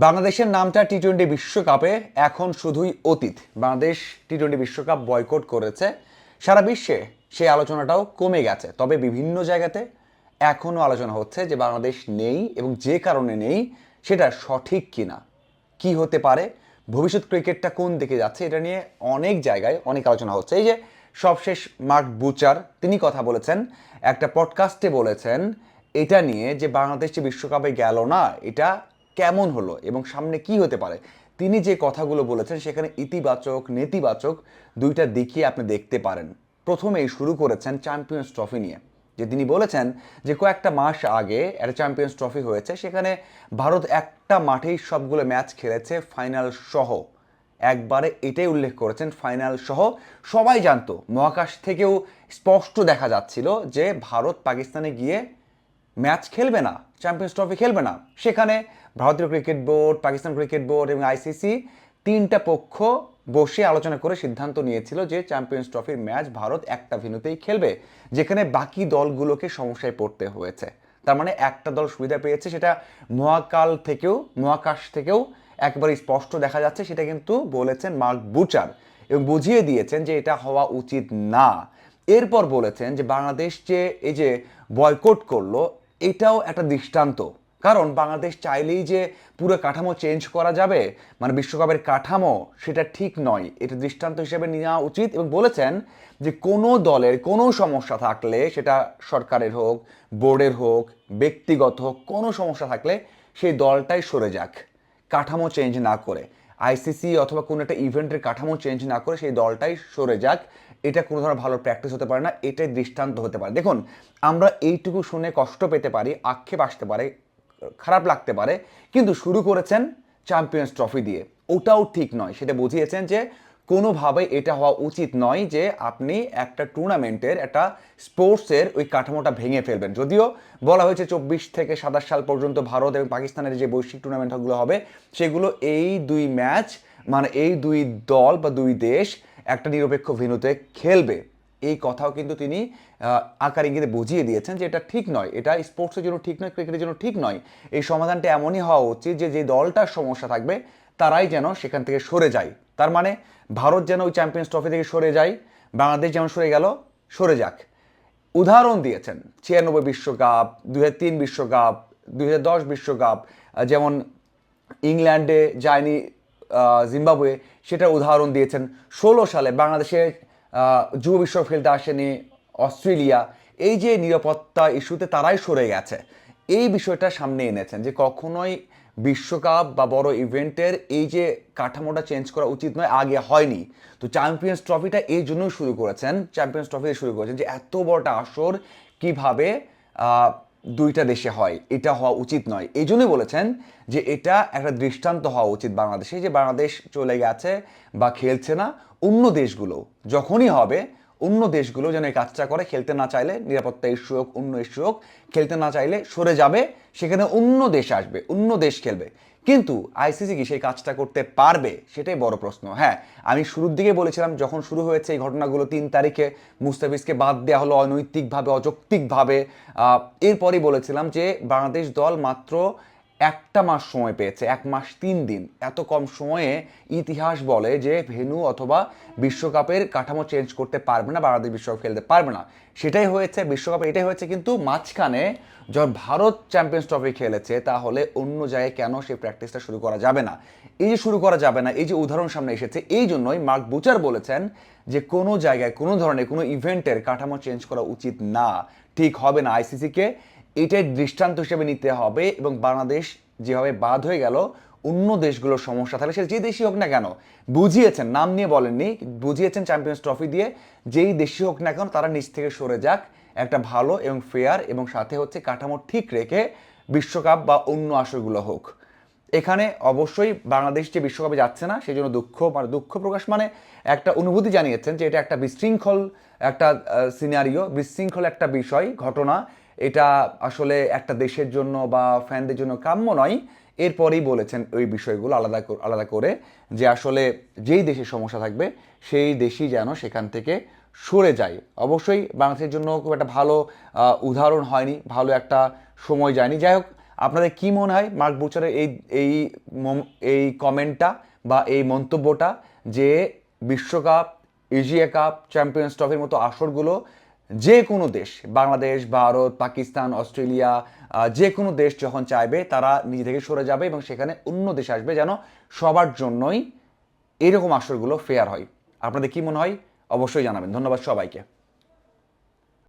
বাংলাদেশের নামটা টি-20 বিশ্বকাপে এখন শুধুই অতীত। বাংলাদেশ টি-20 বিশ্বকাপ বয়কট করেছে, সারা বিশ্বে সেই আলোচনাটাও কমে গেছে। তবে বিভিন্ন জায়গাতে এখনও আলোচনা হচ্ছে যে বাংলাদেশ নেই এবং যে কারণে নেই সেটা সঠিক কিনা, কি হতে পারে, ভবিষ্যৎ ক্রিকেটটা কোন দিকে যাচ্ছে, এটা নিয়ে অনেক জায়গায় অনেক আলোচনা হচ্ছে। এই যে সবশেষ মার্ক বুচার তিনি কথা বলেছেন, একটা পডকাস্টে বলেছেন এটা নিয়ে যে বাংলাদেশ যে বিশ্বকাপে গেল না, এটা কেমন হলো এবং সামনে কি হতে পারে। তিনি যে কথাগুলো বলেছেন সেখানে ইতিবাচক নেতিবাচক দুইটা দিকই আপনি দেখতে পারেন। প্রথমেই শুরু করেছেন চ্যাম্পিয়ন্স ট্রফি নিয়ে, যে তিনি বলেছেন যে কয়েকটা মাস আগে একটা চ্যাম্পিয়ন্স ট্রফি হয়েছে, সেখানে ভারত একটা মাঠেই সবগুলো ম্যাচ খেলেছে ফাইনাল সহ। একবারে এটাই উল্লেখ করেছেন ফাইনাল সহ। সবাই জানতো, মহাকাশ থেকেও স্পষ্ট দেখা যাচ্ছিল যে ভারত পাকিস্তানে গিয়ে ম্যাচ খেলবে না, চ্যাম্পিয়ন্স ট্রফি খেলবে না। সেখানে ভারতীয় cricket board, Pakistan cricket board এবং আইসিসি তিনটা পক্ষ বসে আলোচনা করে সিদ্ধান্ত নিয়েছিল যে চ্যাম্পিয়ন্স ট্রফির ম্যাচ ভারত একটা ভেন্যুতেই খেলবে, যেখানে বাকি দলগুলোকে সমস্যায় পড়তে হয়েছে। তার মানে একটা দল সুবিধা পেয়েছে, সেটা মহাকাশ থেকেও একবারে স্পষ্ট দেখা যাচ্ছে। সেটা কিন্তু বলেছেন মার্ক বুচার এবং বুঝিয়ে দিয়েছেন যে এটা হওয়া উচিত না। এরপর বলেছেন যে বাংলাদেশ যে এই যে বয়কট করলো, এটাও একটা দৃষ্টান্ত। কারণ বাংলাদেশ চাইলেই যে পুরো কাঠামো চেঞ্জ করা যাবে, মানে বিশ্বকাপের কাঠামো, সেটা ঠিক নয়। এটা দৃষ্টান্ত হিসেবে নেওয়া উচিত। এবং বলেছেন যে কোনো দলের কোনো সমস্যা থাকলে, সেটা সরকারের হোক, বোর্ডের হোক, ব্যক্তিগত হোক, কোনো সমস্যা থাকলে সেই দলটাই সরে যাক, কাঠামো চেঞ্জ না করে। আইসিসি অথবা কোনো একটা ইভেন্টের কাঠামো চেঞ্জ না করে সেই দলটাই সরে যাক। এটা কোনো ধরনের ভালো প্র্যাকটিস হতে পারে না, এটাই দৃষ্টান্ত হতে পারে। দেখুন, আমরা এইটুকু শুনে কষ্ট পেতে পারি, আক্ষেপ আসতে পারে, খারাপ লাগতে পারে, কিন্তু শুরু করেছেন চ্যাম্পিয়ন্স ট্রফি দিয়ে। ওটাও ঠিক নয়। সেটা বুঝিয়েছেন যে কোনোভাবেই এটা হওয়া উচিত নয় যে আপনি একটা টুর্নামেন্টের, একটা স্পোর্টসের ওই কাঠামোটা ভেঙে ফেলবেন। যদিও বলা হয়েছে 24 থেকে 27 সাল পর্যন্ত ভারত এবং পাকিস্তানের যে বৈশ্বিক টুর্নামেন্টগুলো হবে, সেগুলো এই দুই ম্যাচ, মানে এই দুই দল বা দুই দেশ একটা নিরপেক্ষ ভেন্যুতে খেলবে। এই কথাও কিন্তু তিনি আকার ইঙ্গিতে বুঝিয়ে দিয়েছেন যে এটা ঠিক নয়, এটা স্পোর্টসের জন্য ঠিক নয়, ক্রিকেটের জন্য ঠিক নয়। এই সমাধানটা এমনই হওয়া উচিত যে যে দলটার সমস্যা থাকবে তারাই যেন সেখান থেকে সরে যায়। তার মানে ভারত যেন ওই চ্যাম্পিয়ন্স ট্রফি থেকে সরে যায়, বাংলাদেশ যেমন সরে গেল, সরে যাক। উদাহরণ দিয়েছেন 96 বিশ্বকাপ, 2003 বিশ্বকাপ, 2010 বিশ্বকাপ, যেমন ইংল্যান্ডে যায়নি জিম্বাবুয়ে, সেটার উদাহরণ দিয়েছেন। 16 সালে বাংলাদেশে যুব বিশ্বকাপ খেলতে আসেনি অস্ট্রেলিয়া। এই যে নিরাপত্তা ইস্যুতে তারাই সরে গেছে, এই বিষয়টা সামনে এনেছেন যে কখনোই বিশ্বকাপ বা বড় ইভেন্টের এই যে কাঠামোটা চেঞ্জ করা উচিত নয়, আগে হয়নি। তো চ্যাম্পিয়ন্স ট্রফিটা এই জন্যই শুরু করেছেন, চ্যাম্পিয়ন্স ট্রফি শুরু করেছেন যে এত বড়টা আসর কিভাবে দুইটা দেশে হয়, এটা হওয়া উচিত নয়। এই জন্যই বলেছেন যে এটা একটা দৃষ্টান্ত হওয়া উচিত বাংলাদেশে, যে বাংলাদেশ চলে গেছে বা খেলছে না, অন্য দেশগুলো যখনই হবে, অন্য দেশগুলো যেন এই কাজটা করে। খেলতে না চাইলে, নিরাপত্তা ইস্যু হোক, অন্য ইস্যু হোক, খেলতে না চাইলে সরে যাবে, সেখানে অন্য দেশ আসবে, অন্য দেশ খেলবে। কিন্তু আইসিসি কি সেই কাজটা করতে পারবে, সেটাই বড় প্রশ্ন। হ্যাঁ, আমি শুরুর দিকে বলেছিলাম, যখন শুরু হয়েছে এই ঘটনাগুলো, 3 তারিখে মুস্তাফিজকে বাদ দেওয়া হলো অনৈতিকভাবে, অযৌক্তিকভাবে, এরপরই বলেছিলাম যে বাংলাদেশ দল মাত্র একটা মাস সময় পেয়েছে, 1 মাস 3 দিন। এত কম সময়ে ইতিহাস বলে যে ভেন্যু অথবা বিশ্বকাপের কাঠামো চেঞ্জ করতে পারবে না, বাংলাদেশ বিশ্বকাপ খেলতে পারবে না। সেটাই হয়েছে বিশ্বকাপে, এটাই হয়েছে। কিন্তু মাঝখানে যখন ভারত চ্যাম্পিয়ন্স ট্রফি খেলেছে, তাহলে অন্য জায়গায় কেন সেই প্র্যাকটিসটা শুরু করা যাবে না? এই যে শুরু করা যাবে না, এই যে উদাহরণ সামনে এসেছে, এই জন্যই মার্ক বুচার বলেছেন যে কোনো জায়গায়, কোনো ধরনের, কোনো ইভেন্টের কাঠামো চেঞ্জ করা উচিত না, ঠিক হবে না। আইসিসিকে এটাই দৃষ্টান্ত হিসেবে নিতে হবে। এবং বাংলাদেশ যেভাবে বাদ হয়ে গেল, অন্য দেশগুলোর সমস্যা থাকলে, সে যে দেশই হোক না কেন, বুঝিয়েছেন, নাম নিয়ে বলেননি, বুঝিয়েছেন চ্যাম্পিয়ন্স ট্রফি দিয়ে, যেই দেশই হোক না কেন তারা নিচ থেকে সরে যাক, একটা ভালো এবং ফেয়ার এবং সাথে হচ্ছে কাঠামো ঠিক রেখে বিশ্বকাপ বা অন্য আসরগুলো হোক। এখানে অবশ্যই বাংলাদেশ যে বিশ্বকাপে যাচ্ছে না, সেই জন্য দুঃখ প্রকাশ, মানে একটা অনুভূতি জানিয়েছেন যে এটা একটা বিশৃঙ্খল একটা সিনারিও, বিশৃঙ্খল একটা বিষয়, ঘটনা। এটা আসলে একটা দেশের জন্য বা ফ্যানদের জন্য কাম্য নয়। এরপরেই বলেছেন ওই বিষয়গুলো আলাদা করে যে আসলে যেই দেশের সমস্যা থাকবে সেই দেশই যেন সেখান থেকে সরে যায়। অবশ্যই বাংলাদেশের জন্য খুব একটা ভালো উদাহরণ হয়নি, ভালো একটা সময় যায়নি। যাই হোক, আপনাদের কি মনে হয় মার্ক বুচারের এই এই এই কমেন্টটা বা এই মন্তব্যটা, যে বিশ্বকাপ, এশিয়া কাপ, চ্যাম্পিয়ন্স ট্রফির মতো আসরগুলো যে কোনো দেশ, বাংলাদেশ, ভারত, পাকিস্তান, অস্ট্রেলিয়া, যে কোনো দেশ যখন চাইবে তারা নিজে থেকে সরে যাবে এবং সেখানে অন্য দেশ আসবে, যেন সবার জন্যই এরকম আসরগুলো ফেয়ার হয়? আপনাদের কি মনে হয় অবশ্যই জানাবেন। ধন্যবাদ সবাইকে।